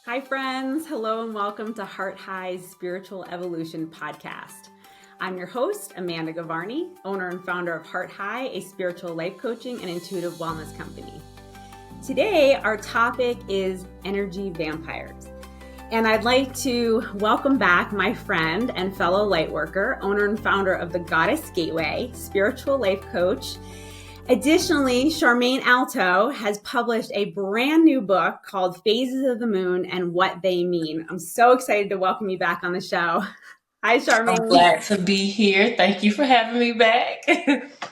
Hi, friends. Hello, and welcome to Heart High's Spiritual Evolution Podcast. I'm your host, Amanda Gavarny, owner and founder of Heart High, a spiritual life coaching and intuitive wellness company. Today, our topic is energy vampires. And I'd like to welcome back my friend and fellow lightworker, owner and founder of the Goddess Gateway, spiritual life coach. Additionally, Charmaine Alto has published a brand new book called Phases of the Moon and What They Mean. I'm so excited to welcome you back on the show. Hi, I'm Charmaine. glad to be here. Thank you for having me back. Thank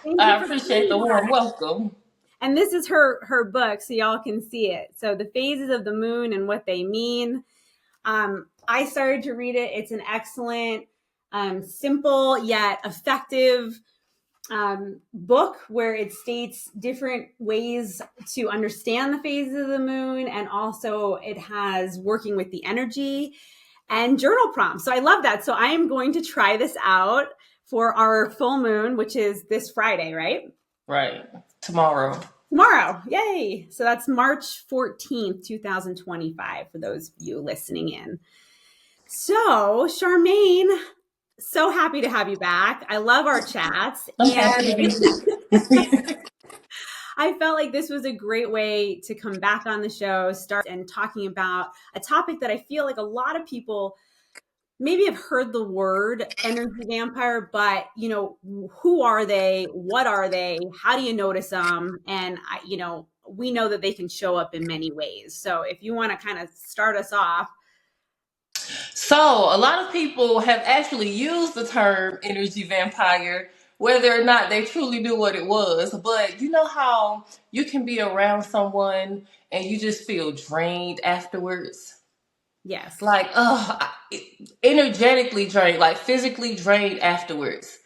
you I for appreciate being the warm back. welcome. And this is her book, so y'all can see it. So the Phases of the Moon and What They Mean. I started to read it. It's an excellent, simple yet effective book where it states different ways to understand the phases of the moon, and also it has working with the energy and journal prompts. So I love that. So I am going to try this out for our full moon, which is this Friday, right? Right. Tomorrow. Tomorrow. Yay. So that's March 14th, 2025, for those of you listening in. So, Charmaine, so happy to have you back. I love our chats. I'm And happy to be here. I felt like this was a great way to come back on the show, start and talking about a topic that I feel like a lot of people maybe have heard the word energy vampire, but who are they? What are they? How do you notice them? And we know that they can show up in many ways. So if you want to kind of start us off. So, a lot of people have actually used the term energy vampire, whether or not they truly knew what it was. But you know how you can be around someone and you just feel drained afterwards? Yes. Like, energetically drained, like physically drained afterwards.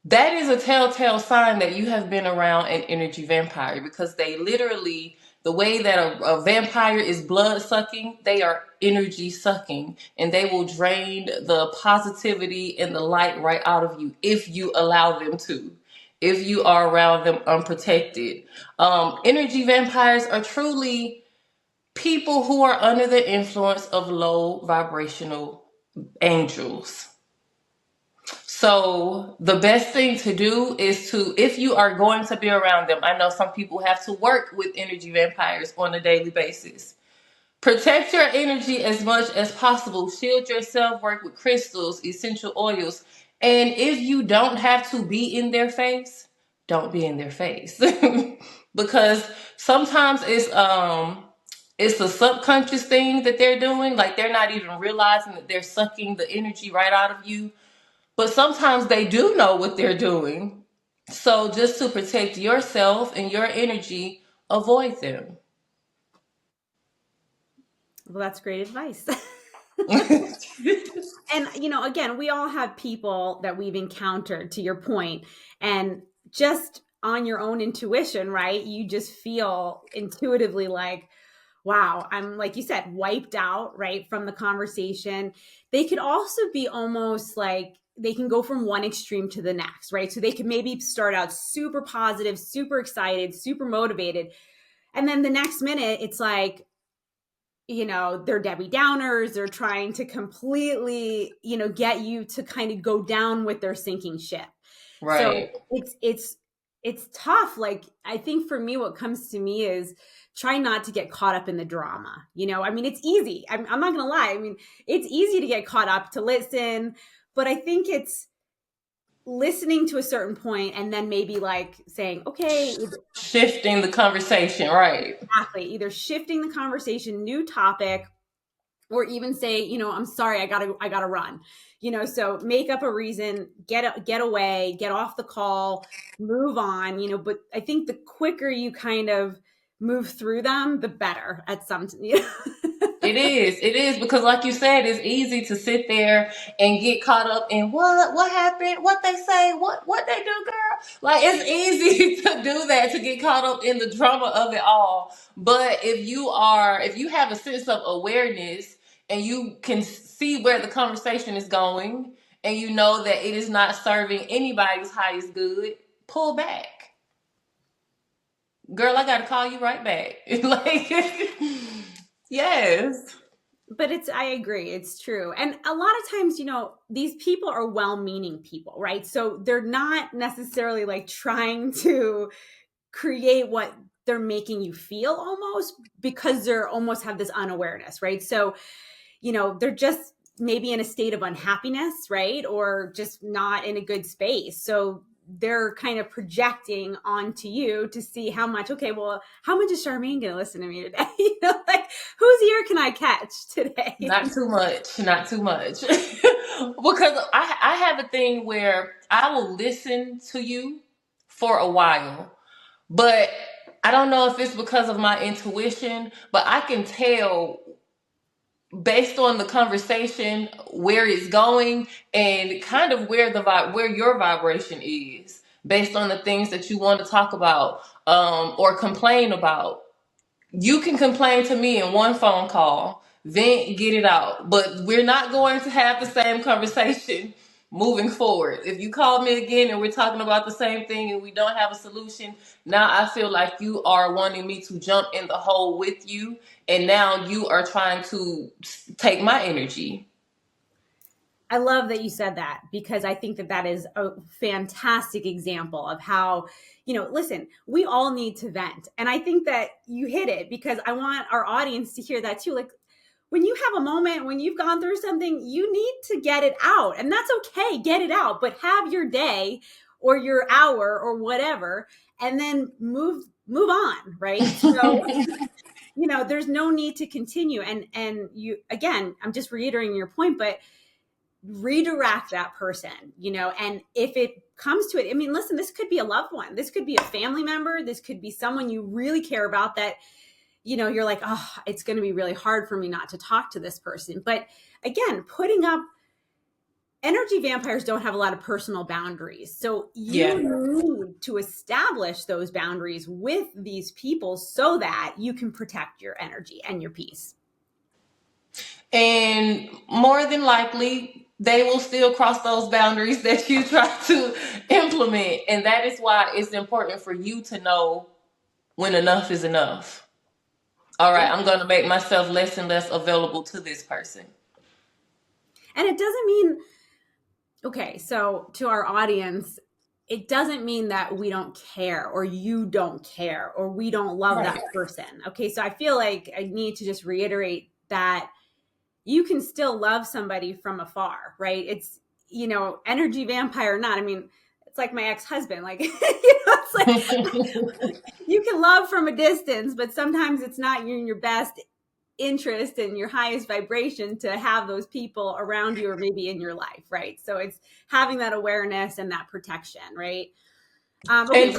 That is a telltale sign that you have been around an energy vampire, because they literally, the way that a vampire is blood sucking, they are energy sucking, and they will drain the positivity and the light right out of you if you allow them to, if you are around them unprotected. Energy vampires are truly people who are under the influence of low vibrational angels. So the best thing to do is to, if you are going to be around them, I know some people have to work with energy vampires on a daily basis. Protect your energy as much as possible. Shield yourself, work with crystals, essential oils. And if you don't have to be in their face, don't be in their face. Because sometimes it's a subconscious thing that they're doing. Like, they're not even realizing that they're sucking the energy right out of you. But sometimes they do know what they're doing. So just to protect yourself and your energy, avoid them. Well, that's great advice. And, again, we all have people that we've encountered, to your point, and just on your own intuition, right? You just feel intuitively like, wow, I'm, like you said, wiped out, right, from the conversation. They could also be almost like they can go from one extreme to the next, right? So they could maybe start out super positive, super excited, super motivated. And then the next minute, it's like, they're Debbie Downers. They're trying to completely, get you to kind of go down with their sinking ship. So Right. it's tough. Like, I think for me, what comes to me is try not to get caught up in the drama. I mean, it's easy. I'm not going to lie. I mean, it's easy to get caught up, to listen, but I think it's listening to a certain point and then maybe like saying, okay, Shifting the conversation, right. exactly, either shifting the conversation, new topic, or even say, I'm sorry, I gotta run. So make up a reason, get away, get off the call, move on. But I think the quicker you kind of move through them, the better at some. It is because, like you said, it's easy to sit there and get caught up in what happened, what they say, what they do, girl. Like, it's easy to do that, to get caught up in the drama of it all. But if you have a sense of awareness and you can see where the conversation is going, and you know that it is not serving anybody's highest good, pull back. Girl, I gotta call you right back. Like, yes. But I agree, it's true. And a lot of times, these people are well-meaning people, right? So they're not necessarily like trying to create what they're making you feel almost, because they're almost have this unawareness, right? So, they're just maybe in a state of unhappiness, right? Or just not in a good space. So they're kind of projecting onto you to see how much, okay, well, how much is Charmaine going to listen to me today? Like, whose ear can I catch today? Not too much, not too much. Because I have a thing where I will listen to you for a while, but I don't know if it's because of my intuition, but I can tell based on the conversation where it's going and kind of where your vibration is based on the things that you want to talk about or complain about. You can complain to me in one phone call, vent, get it out. But we're not going to have the same conversation moving forward. If you call me again and we're talking about the same thing and we don't have a solution, now I feel like you are wanting me to jump in the hole with you. And now you are trying to take my energy. I love that you said that, because I think that is a fantastic example of how, listen, we all need to vent. And I think that you hit it, because I want our audience to hear that too. Like, when you have a moment, when you've gone through something, you need to get it out. And that's okay, get it out, but have your day or your hour or whatever, and then move on, right? So, there's no need to continue. And you, again, I'm just reiterating your point, but redirect that person, and if it comes to it, I mean, listen, this could be a loved one, this could be a family member, this could be someone you really care about, that you're like, oh, it's going to be really hard for me not to talk to this person. But again, putting up, energy vampires don't have a lot of personal boundaries, so you need to establish those boundaries with these people so that you can protect your energy and your peace. And more than likely, they will still cross those boundaries that you try to implement. And that is why it's important for you to know when enough is enough. All right, I'm going to make myself less and less available to this person. And it doesn't mean, okay, so to our audience, it doesn't mean that we don't care, or you don't care, or we don't love that person. Okay, so I feel like I need to just reiterate that you can still love somebody from afar, right? It's, energy vampire or not. I mean, it's like my ex-husband, like, it's like you can love from a distance, but sometimes it's not in your best interest and your highest vibration to have those people around you or maybe in your life, right? So it's having that awareness and that protection, right? Okay. And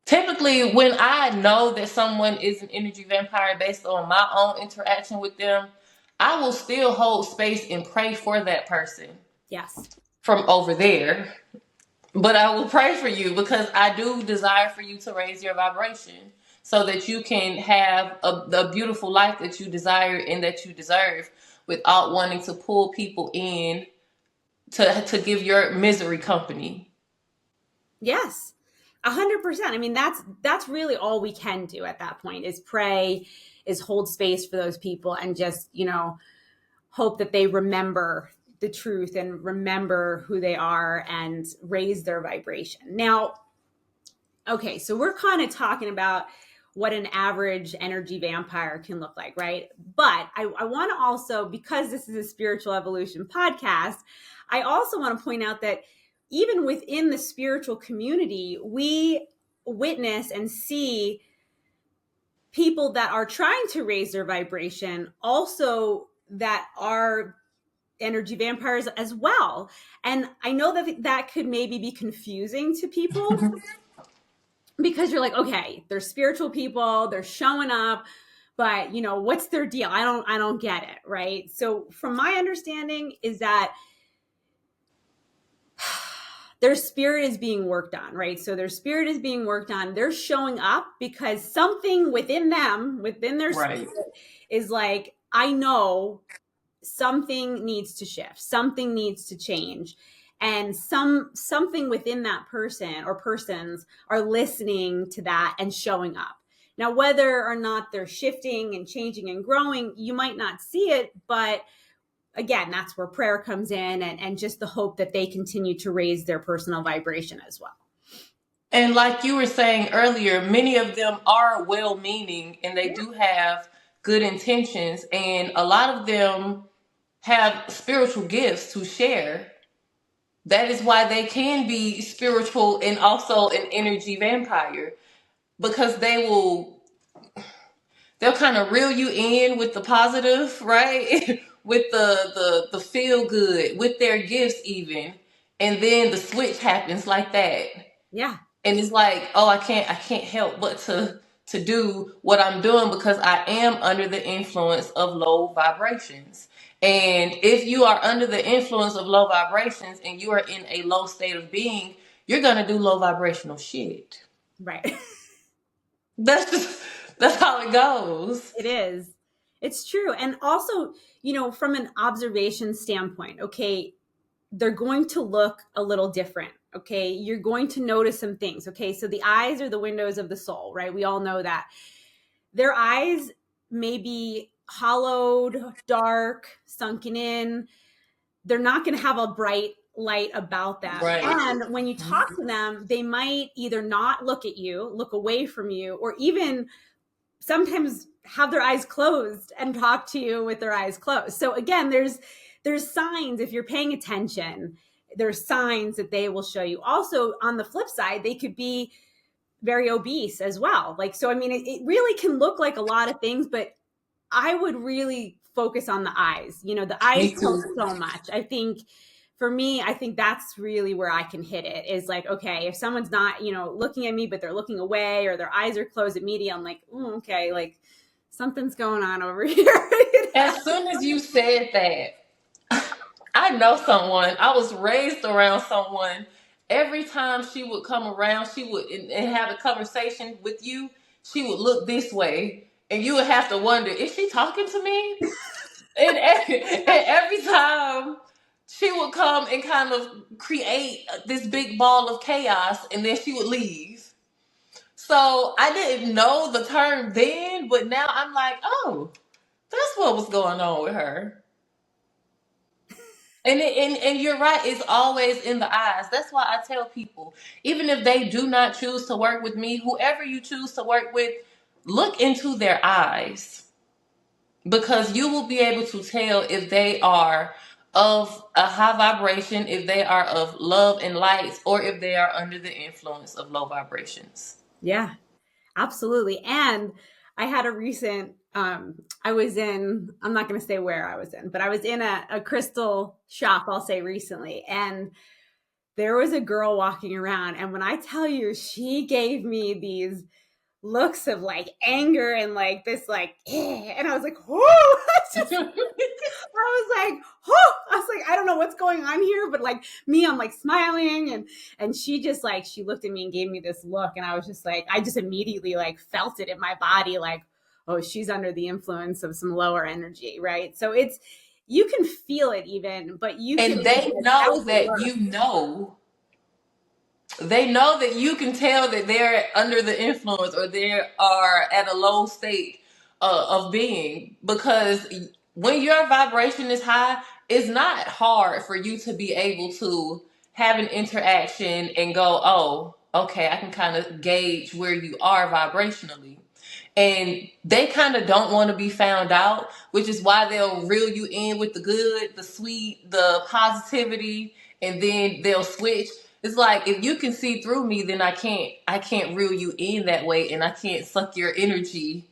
typically, when I know that someone is an energy vampire based on my own interaction with them, I will still hold space and pray for that person. Yes. From over there. But I will pray for you because I do desire for you to raise your vibration so that you can have a beautiful life that you desire and that you deserve without wanting to pull people in to give your misery company. Yes. 100%. I mean, that's really all we can do at that point, is pray, is hold space for those people, and just, hope that they remember the truth and remember who they are and raise their vibration. Now, okay, so we're kind of talking about what an average energy vampire can look like, right? But I want to also, because this is a spiritual evolution podcast, I also want to point out that even within the spiritual community, we witness and see people that are trying to raise their vibration, also that are energy vampires as well. And I know that could maybe be confusing to people because you're like, okay, they're spiritual people, they're showing up, but what's their deal? I don't get it, right? So from my understanding is that their spirit is being worked on, right? So their spirit is being worked on. They're showing up because something within them, within their spirit, is like, I know something needs to shift, something needs to change, and something within that person or persons are listening to that and showing up. Now, whether or not they're shifting and changing and growing, you might not see it, but again, that's where prayer comes in, and just the hope that they continue to raise their personal vibration as well. And like you were saying earlier, many of them are well meaning and they do have good intentions. And a lot of them have spiritual gifts to share. That is why they can be spiritual and also an energy vampire, because they'll kind of reel you in with the positive, right? With the feel good, with their gifts even. And then the switch happens like that. Yeah. And it's like, oh, I can't help but to do what I'm doing because I am under the influence of low vibrations. And if you are under the influence of low vibrations and you are in a low state of being, you're gonna do low vibrational shit. Right. That's how it goes. It is. It's true. And also, from an observation standpoint, okay, they're going to look a little different. Okay. You're going to notice some things. Okay. So the eyes are the windows of the soul, right? We all know that. Their eyes may be hollowed, dark, sunken in. They're not going to have a bright light about them. Right. And when you talk to them, they might either not look at you, look away from you, or even sometimes have their eyes closed and talk to you with their eyes closed. So again, there's signs. If you're paying attention, there's signs that they will show you. Also, on the flip side, they could be very obese as well. So I mean, it really can look like a lot of things, but I would really focus on the eyes. The eyes tell so much. I think for me, I think that's really where I can hit it, is like, okay, if someone's not, looking at me, but they're looking away or their eyes are closed immediately, I'm like, okay, like something's going on over here. As soon as you said that, I know someone. I was raised around someone. Every time she would come around, she would and have a conversation with you, she would look this way. And you would have to wonder, is she talking to me? and every time she would come and kind of create this big ball of chaos, and then she would leave. So I didn't know the term then, but now I'm like, oh, that's what was going on with her. And you're right, it's always in the eyes. That's why I tell people, even if they do not choose to work with me, whoever you choose to work with, look into their eyes. Because you will be able to tell if they are of a high vibration, if they are of love and light, or if they are under the influence of low vibrations. Yeah, absolutely. And I had a recent, I was in, I'm not going to say where I was in, but I was in a crystal shop, I'll say recently. And there was a girl walking around. And when I tell you, she gave me these looks of like anger and like this, like, and I was like, whoa, I was like, I don't know what's going on here, but like me, I'm like smiling, and she just like, she looked at me and gave me this look, and I was just like, I just immediately like felt it in my body, like, oh, she's under the influence of some lower energy, right? So you can feel it even, but and they know that you know. They know that you can tell that they're under the influence or they are at a low state of being, because when your vibration is high, it's not hard for you to be able to have an interaction and go, oh, okay, I can kind of gauge where you are vibrationally. And they kind of don't want to be found out, which is why they'll reel you in with the good, the sweet, the positivity, and then they'll switch. It's like, if you can see through me, then I can't reel you in that way, and I can't suck your energy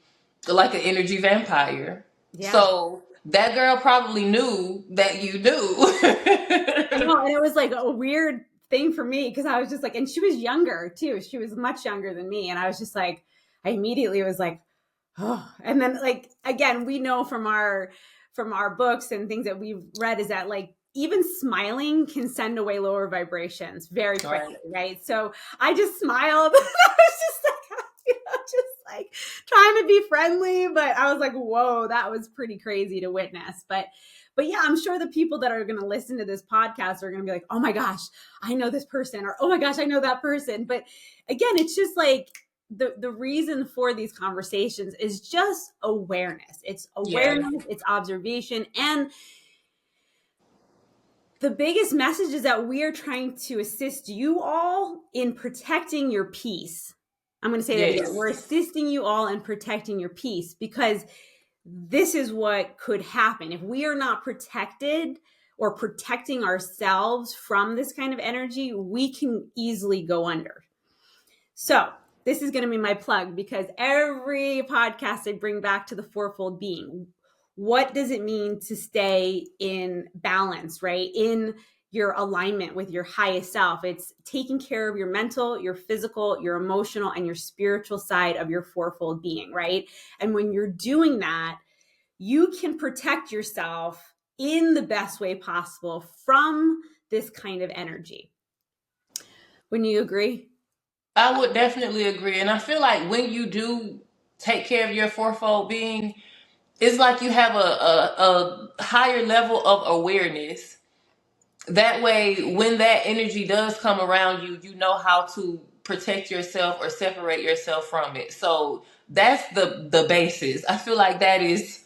like an energy vampire. Yeah. So that girl probably knew that you knew. I know, and it was like a weird thing for me, because I was just like, and she was younger too. She was much younger than me, and I was just like, I immediately was like, oh. And then like, again, we know from our books and things that we've read is that like even smiling can send away lower vibrations very quickly, right? So I just smiled. I was just like, just like trying to be friendly, but I was like, whoa, that was pretty crazy to witness. But yeah, I'm sure the people that are going to listen to this podcast are going to be like, oh my gosh, I know this person, or oh my gosh, I know that person. But again, it's just like, the reason for these conversations is just awareness. It's awareness, it's observation. And the biggest message is that we are trying to assist you all in protecting your peace. I'm going to say that again. We're assisting you all in protecting your peace, because this is what could happen if we are not protected or protecting ourselves from this kind of energy. We can easily go under. So this is going to be my plug, because every podcast I bring back to the fourfold being. What does it mean to stay in balance, right? In your alignment with your highest self. It's taking care of your mental, your physical, your emotional, and your spiritual side of your fourfold being, right? And when you're doing that, you can protect yourself in the best way possible from this kind of energy. Wouldn't you agree? I would definitely agree. And I feel like when you do take care of your fourfold being, it's like you have a higher level of awareness. That way, when that energy does come around you, you know how to protect yourself or separate yourself from it. So that's the basis. I feel like that is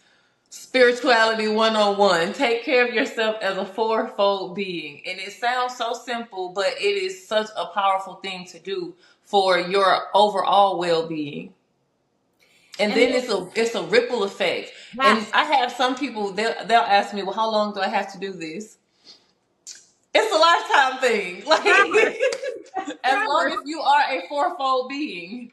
spirituality 101. Take care of yourself as a fourfold being. And it sounds so simple, but it is such a powerful thing to do for your overall well-being. And then it's a ripple effect. Yes. And I have some people, they'll ask me, well, how long do I have to do this? It's a lifetime thing. Like, as long as you are a fourfold being.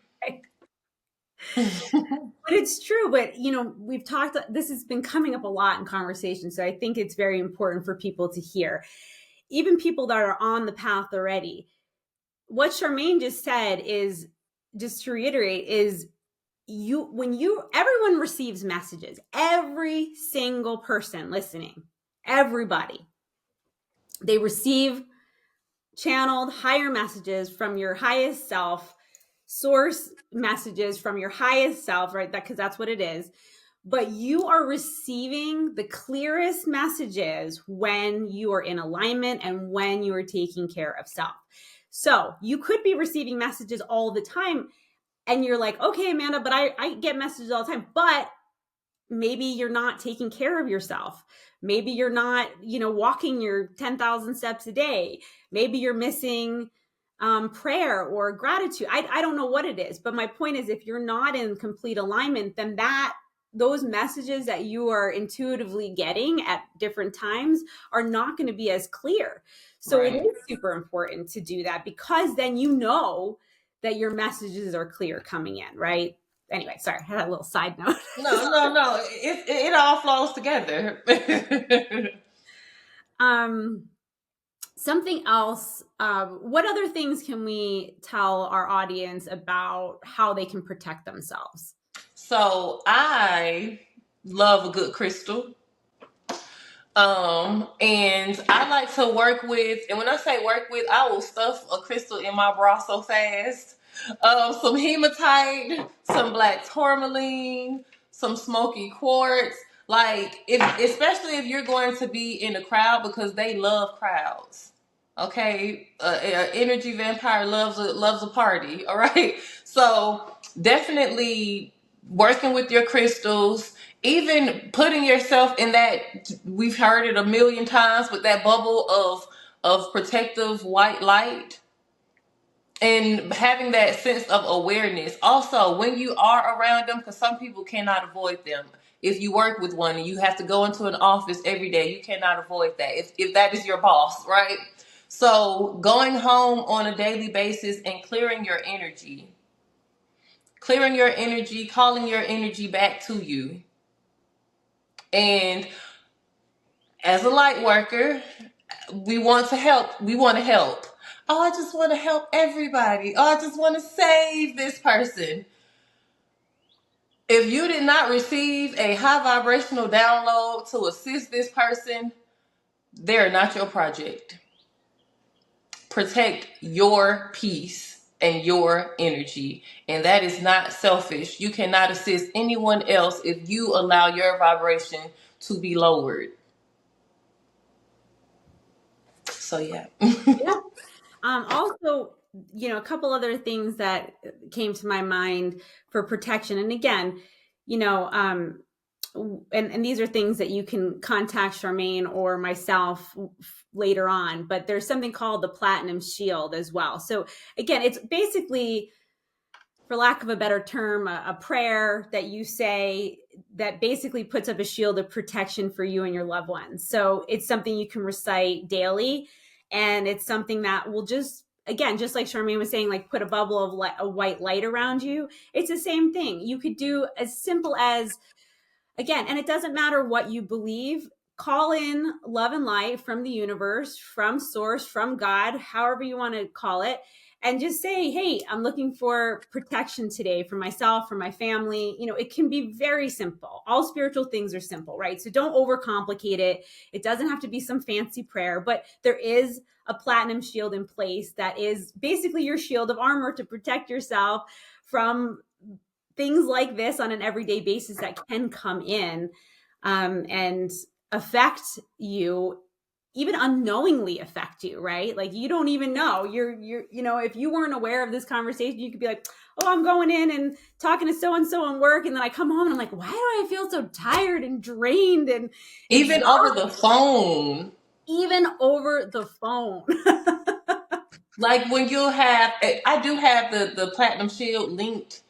But it's true. But, we've talked, this has been coming up a lot in conversation. So I think it's very important for people to hear, even people that are on the path already. What Charmaine just said is, just to reiterate, is everyone receives messages, every single person listening, everybody, they receive channeled higher messages from your highest self, source messages from your highest self, right? Because that's what it is. But you are receiving the clearest messages when you are in alignment and when you are taking care of self. So you could be receiving messages all the time, and you're like, okay, Amanda, but I get messages all the time. But maybe you're not taking care of yourself. Maybe you're not, walking your 10,000 steps a day. Maybe you're missing prayer or gratitude. I don't know what it is. But my point is, if you're not in complete alignment, then those messages that you are intuitively getting at different times are not going to be as clear. So It is super important to do that, because then you know that your messages are clear coming in, right? Anyway, sorry, I had a little side note. No. It all flows together. Something else, what other things can we tell our audience about how they can protect themselves? So I love a good crystal. And I like to work with, and when I say work with, I will stuff a crystal in my bra so fast. Some hematite, some black tourmaline, some smoky quartz. Like, especially if you're going to be in a crowd, because they love crowds. Okay, an energy vampire loves a party. All right, so definitely working with your crystals, even putting yourself in that, we've heard it a million times, but that bubble of protective white light, and having that sense of awareness. Also, when you are around them, because some people cannot avoid them. If you work with one and you have to go into an office every day, you cannot avoid that. If that is your boss, right? So going home on a daily basis and clearing your energy, calling your energy back to you. And as a light worker, we want to help. Oh, I just want to help everybody. Oh, I just want to save this person. If you did not receive a high vibrational download to assist this person, they're not your project. Protect your peace and your energy. And that is not selfish. You cannot assist anyone else if you allow your vibration to be lowered. So, yeah. Yeah. Also, a couple other things that came to my mind for protection. And again, and these are things that you can contact Charmaine or myself later on, but there's something called the Platinum Shield as well. So again, it's basically, for lack of a better term, a prayer that you say that basically puts up a shield of protection for you and your loved ones. So it's something you can recite daily, and it's something that will just, again, just like Charmaine was saying, like put a bubble of a white light around you. It's the same thing. You could do as simple as, again, and it doesn't matter what you believe, call in love and light from the universe, from source, from God, however you want to call it, and just say, hey, I'm looking for protection today for myself, for my family. It can be very simple. All spiritual things are simple, right? So don't overcomplicate it. It doesn't have to be some fancy prayer, but there is a platinum shield in place that is basically your shield of armor to protect yourself from things like this on an everyday basis that can come in and affect you, even unknowingly affect you, right? Like you don't even know. You're if you weren't aware of this conversation, you could be like, oh, I'm going in and talking to so-and-so on work, and then I come home and I'm like, why do I feel so tired and drained and Even over the phone. Even over the phone. Like when you'll have, I do have the Platinum Shield linked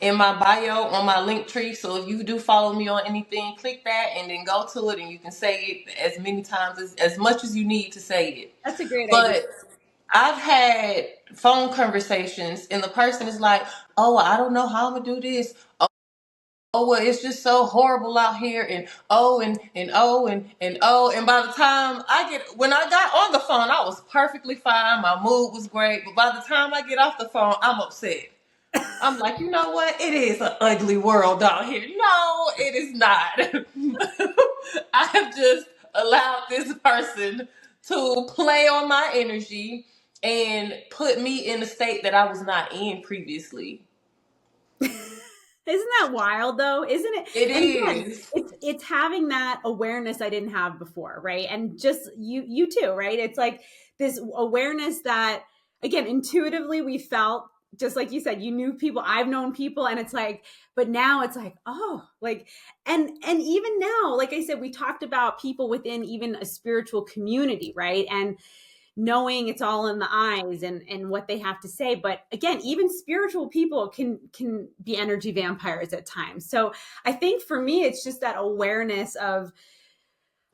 in my bio on my link tree. So if you do follow me on anything, click that and then go to it, and you can say it as many times as much as you need to say it. That's a great idea. But I've had phone conversations and the person is like, oh, I don't know how I'm gonna do this. Oh, well, it's just so horrible out here, and oh, and oh, and oh. And by the time when I got on the phone, I was perfectly fine. My mood was great. But by the time I get off the phone, I'm upset. I'm like, you know what? It is an ugly world out here. No, it is not. I have just allowed this person to play on my energy and put me in a state that I was not in previously. Isn't that wild though? Isn't it? It And again, is. it's having that awareness I didn't have before, right? And just you too, right? It's like this awareness that, again, intuitively we felt, just like you said, you knew people, I've known people, and it's like, but now it's like, oh, like, and even now, like I said, we talked about people within even a spiritual community, right? And knowing it's all in the eyes and what they have to say. But again, even spiritual people can be energy vampires at times. So I think for me, it's just that awareness of,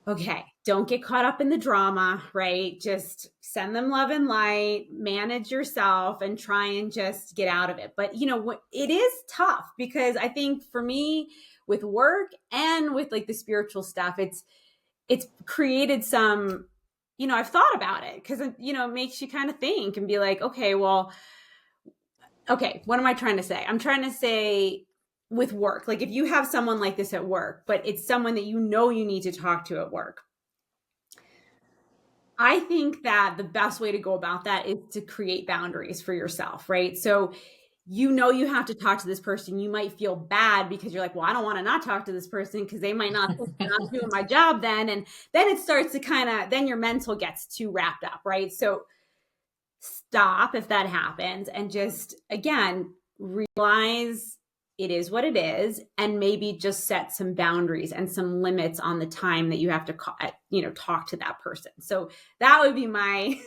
okay, don't get caught up in the drama, right? Just send them love and light, manage yourself, and try and just get out of it. But it is tough, because I think for me, with work and with like the spiritual stuff, it's created some, I've thought about it, because it makes you kind of think and be like, okay, well, okay, what am I trying to say? I'm trying to say, with work, like if you have someone like this at work, but it's someone that you need to talk to at work, I think that the best way to go about that is to create boundaries for yourself, right? So you have to talk to this person. You might feel bad because you're like, well, I don't want to not talk to this person because they might not think I'm doing my job then. And then it starts to then your mental gets too wrapped up, right? So stop if that happens, and just, again, realize it is what it is, and maybe just set some boundaries and some limits on the time that you have to talk to that person. So that would be my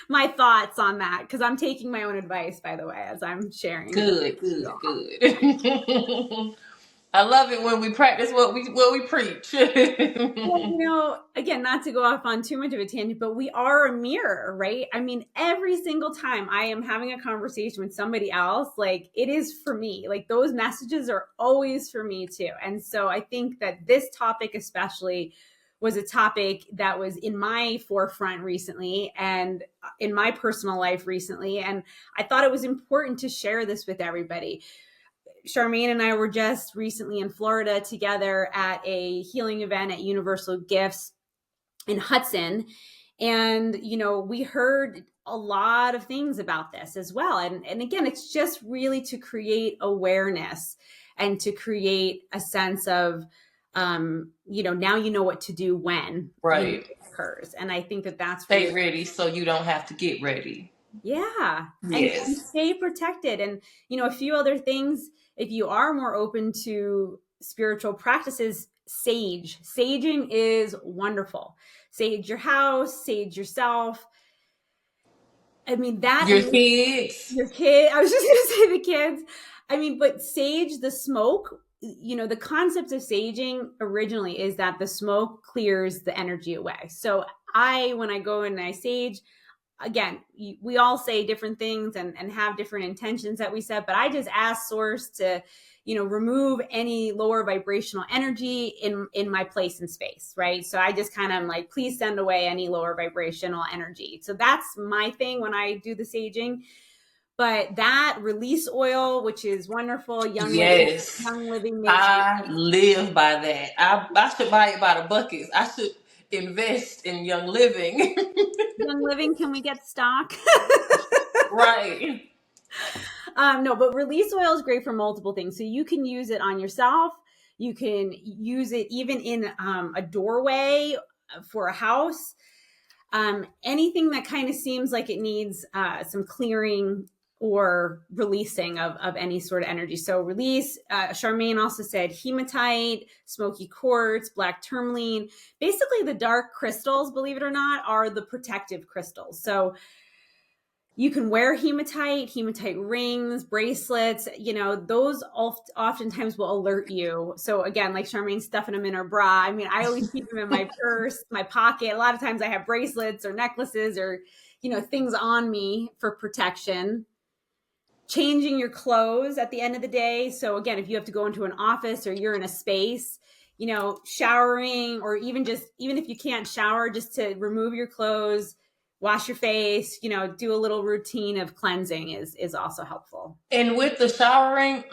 my thoughts on that, because I'm taking my own advice, by the way, as I'm sharing. Good. I love it when we practice what we preach. Well, again, not to go off on too much of a tangent, but we are a mirror, right? I mean, every single time I am having a conversation with somebody else, like, it is for me. Like, those messages are always for me too. And so I think that this topic especially was a topic that was in my forefront recently and in my personal life recently. And I thought it was important to share this with everybody. Charmaine and I were just recently in Florida together at a healing event at Universal Gifts in Hudson. And, we heard a lot of things about this as well. And again, it's just really to create awareness and to create a sense of, now you know what to do when Right. it occurs. And I think that that's Stay ready so you don't have to get ready. Yeah. And Yes. stay protected. And, a few other things, if you are more open to spiritual practices, saging is wonderful. Sage your house, sage yourself. I mean, that Your kids. your kid, I was just going to say the kids. I mean, but sage, the smoke, the concept of saging originally is that the smoke clears the energy away. So when I go and I sage, again, we all say different things and have different intentions that we set, but I just ask source to, remove any lower vibrational energy in my place and space, right? So I just kind of like, please send away any lower vibrational energy. So that's my thing when I do the saging. But that release oil, which is wonderful, Yes. young living makes I live by that. I should buy it by the buckets. I should invest in Young Living. young living. Can we get stock? Right. No, but release oil is great for multiple things. So you can use it on yourself. You can use it even in a doorway for a house. Anything that kind of seems like it needs some clearing or releasing of any sort of energy. So release, Charmaine also said hematite, smoky quartz, black tourmaline. Basically the dark crystals, believe it or not, are the protective crystals. So you can wear hematite rings, bracelets, those oftentimes will alert you. So again, like Charmaine stuffing them in her bra. I mean, I always keep them in my purse, my pocket. A lot of times I have bracelets or necklaces or, things on me for protection. Changing your clothes at the end of the day. So again, if you have to go into an office or you're in a space, showering, or even if you can't shower, just to remove your clothes, wash your face, do a little routine of cleansing is also helpful. And with the showering,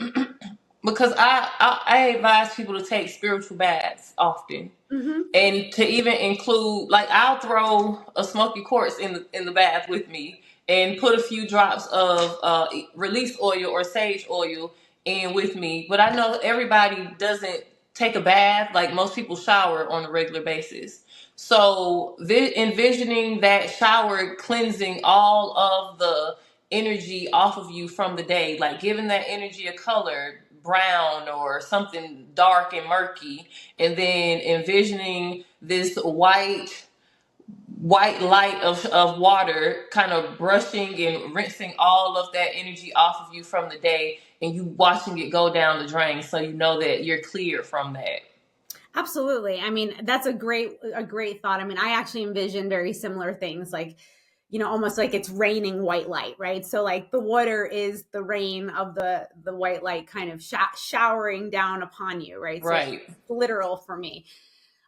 because I advise people to take spiritual baths often. Mm-hmm. And to even include, like, I'll throw a smoky quartz in the bath with me and put a few drops of release oil or sage oil in with me. But I know everybody doesn't take a bath. Like, most people shower on a regular basis. So envisioning that shower cleansing all of the energy off of you from the day, like giving that energy a color, brown or something dark and murky, and then envisioning this white light of water kind of brushing and rinsing all of that energy off of you from the day, and you watching it go down the drain, so you know that you're clear from that. Absolutely. I mean, that's a great thought. I mean, I actually envision very similar things, like, almost like it's raining white light, right? So like the water is the rain of the white light kind of showering down upon you, right? So Right. it's literal for me.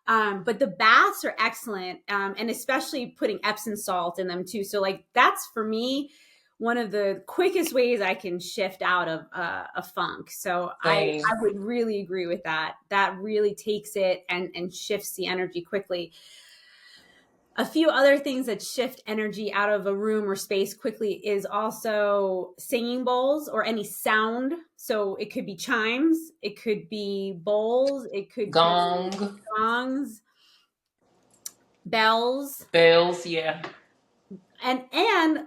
But the baths are excellent, and especially putting Epsom salt in them too. So like that's for me one of the quickest ways I can shift out of a funk. So Same. I would really agree with that. That really takes it and shifts the energy quickly. A few other things that shift energy out of a room or space quickly is also singing bowls or any sound. So it could be chimes, it could be bowls, it could be Gong. gongs, bells, Bells. Yeah. and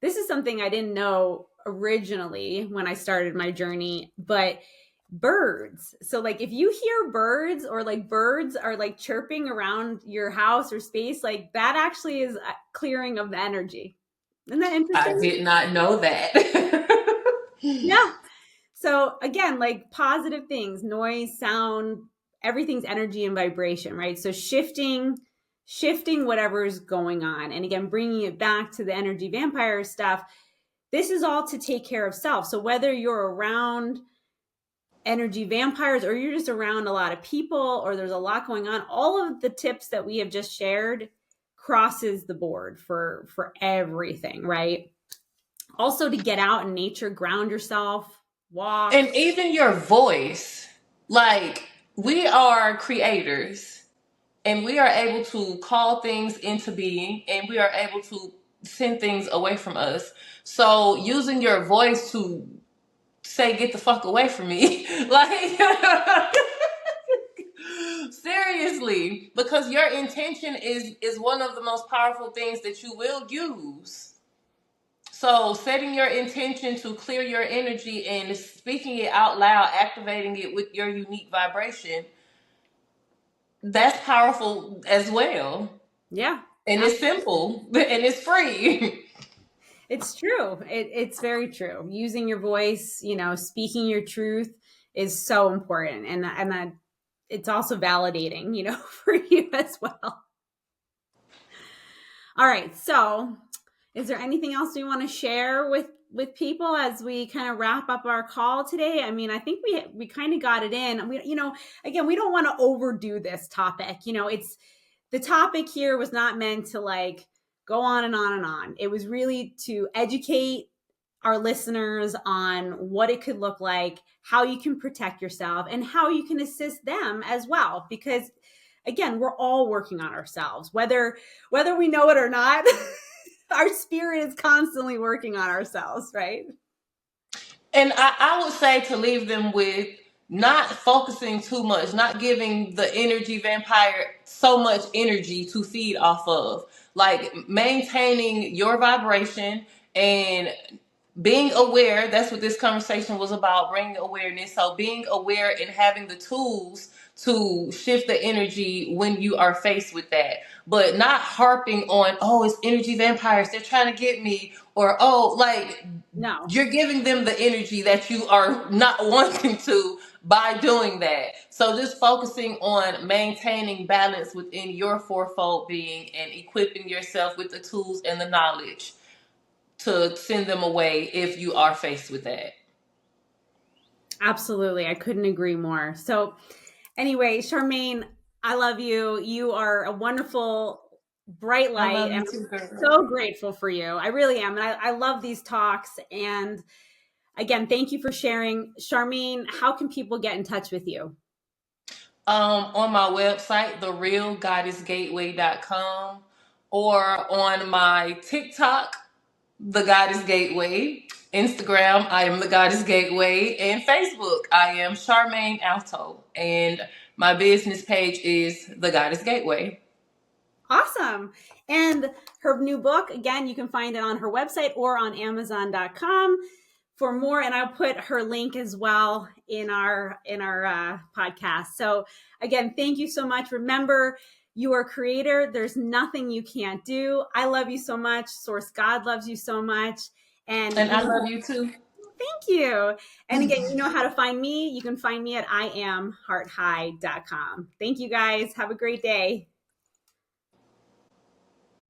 this is something I didn't know originally when I started my journey, but birds. So like if you hear birds, or like birds are like chirping around your house or space, like that actually is a clearing of the energy. Isn't that I interesting? did not know that. Yeah. So again, like positive things, noise, sound, everything's energy and vibration, right? So shifting whatever's going on. And again, bringing it back to the energy vampire stuff. This is all to take care of self. So whether you're around energy vampires or you're just around a lot of people or there's a lot going on, all of the tips that we have just shared crosses the board for everything, right? Also to get out in nature, ground yourself, walk. And even your voice, like, we are creators and we are able to call things into being, and we are able to send things away from us. So using your voice to say, get the fuck away from me, like, seriously, because your intention is one of the most powerful things that you will use. So setting your intention to clear your energy and speaking it out loud, activating it with your unique vibration, that's powerful as well. Yeah. And it's simple and it's free. It's true. It's very true. Using your voice, speaking your truth is so important. And that it's also validating, for you as well. All right. So is there anything else you want to share with people as we kind of wrap up our call today? I mean, I think we kind of got it in. Again, we don't want to overdo this topic. It's the topic here was not meant to like go on and on and on. It was really to educate our listeners on what it could look like, how you can protect yourself, and how you can assist them as well. Because again, we're all working on ourselves, whether we know it or not. Our spirit is constantly working on ourselves, right? And I would say to leave them with not focusing too much, not giving the energy vampire so much energy to feed off of. Like maintaining your vibration and being aware. That's what this conversation was about, bringing awareness. So being aware and having the tools to shift the energy when you are faced with that, but not harping on, oh, it's energy vampires, they're trying to get me, or oh, like No. you're giving them the energy that you are not wanting to by doing that. So just focusing on maintaining balance within your fourfold being and equipping yourself with the tools and the knowledge to send them away if you are faced with that. Absolutely. I couldn't agree more. So anyway, Charmaine, I love you. You are a wonderful, bright I light. love And you too, I'm girl. so grateful for you. I really am. And I love these talks. And again, thank you for sharing. Charmaine, how can people get in touch with you? On my website, therealgoddessgateway.com, or on my TikTok, The Goddess Gateway, Instagram, I am The Goddess Gateway, and Facebook, I am Charmaine Alto, and my business page is The Goddess Gateway. Awesome. And her new book, again, you can find it on her website or on Amazon.com for more. And I'll put her link as well in our podcast. So again, thank you so much. Remember, you are a creator. There's nothing you can't do. I love you so much. Source God loves you so much. And I love you too. Thank you. And again, you know how to find me. You can find me at IamHeartHigh.com. Thank you guys. Have a great day.